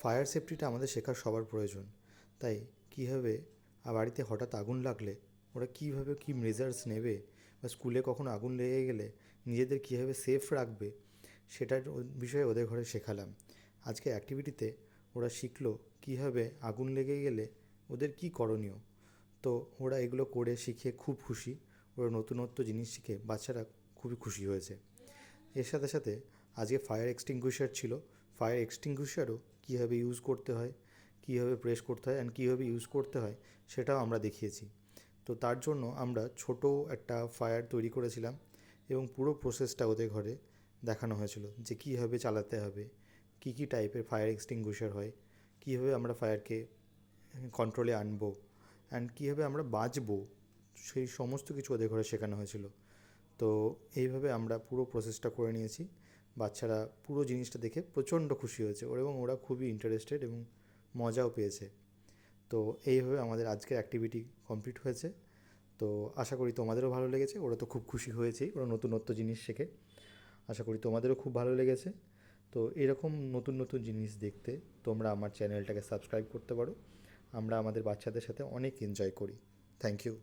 Fire সেফটিটা আমাদের শেখার সবার প্রয়োজন। তাই কীভাবে বাড়িতে হঠাৎ আগুন লাগলে ওরা কীভাবে কী মেজার্স নেবে, বা স্কুলে কখনো আগুন লেগে গেলে নিজেদের কীভাবে সেফ রাখবে, সেটার বিষয়ে ওদের ঘরে শেখালাম। আজকে অ্যাক্টিভিটিতে ওরা শিখলো কীভাবে আগুন লেগে গেলে ওদের কী করণীয়। তো ওরা এগুলো করে শিখে খুব খুশি। ওরা নতুনত্ব জিনিস শিখে বাচ্চারা খুবই খুশি হয়েছে। এর সাথে সাথে আজকে ফায়ার এক্সটিংগুইশার ছিল। ফায়ার এক্সটিংগুইশারও কীভাবে ইউজ করতে হয়, কীভাবে প্রেস করতে হয় অ্যান্ড কীভাবে ইউজ করতে হয় সেটাও আমরা দেখিয়েছি। তো তার জন্য আমরা ছোটো একটা ফায়ার তৈরি করেছিলাম এবং পুরো প্রসেসটা ওদের ঘরে দেখানো হয়েছিল যে কীভাবে চালাতে হবে, কী কী টাইপের ফায়ার এক্সটিংগুইশার হয়, কীভাবে আমরা ফায়ারকে কন্ট্রোলে আনবো অ্যান্ড কীভাবে আমরা বাঁচবো, সেই সমস্ত কিছু ওদের ঘরে শেখানো হয়েছিল। তো এইভাবে আমরা পুরো প্রসেসটা করে নিয়েছি। বাচ্চারা পুরো জিনিসটা দেখে প্রচণ্ড খুশি হয়েছে এবং ওরা খুবই ইন্টারেস্টেড এবং মজাও পেয়েছে। তো এইভাবে আমাদের আজকের অ্যাক্টিভিটি কমপ্লিট হয়েছে। তো আশা করি তোমাদেরও ভালো লেগেছে। ওরা তো খুব খুশি হয়েছেই, ওরা নতুনত্ব জিনিস শেখে। আশা করি তোমাদেরও খুব ভালো লেগেছে। তো এরকম নতুন নতুন জিনিস দেখতে তোমরা আমার চ্যানেলটাকে সাবস্ক্রাইব করতে পারো। আমরা আমাদের বাচ্চাদের সাথে অনেক এনজয় করি। Thank you.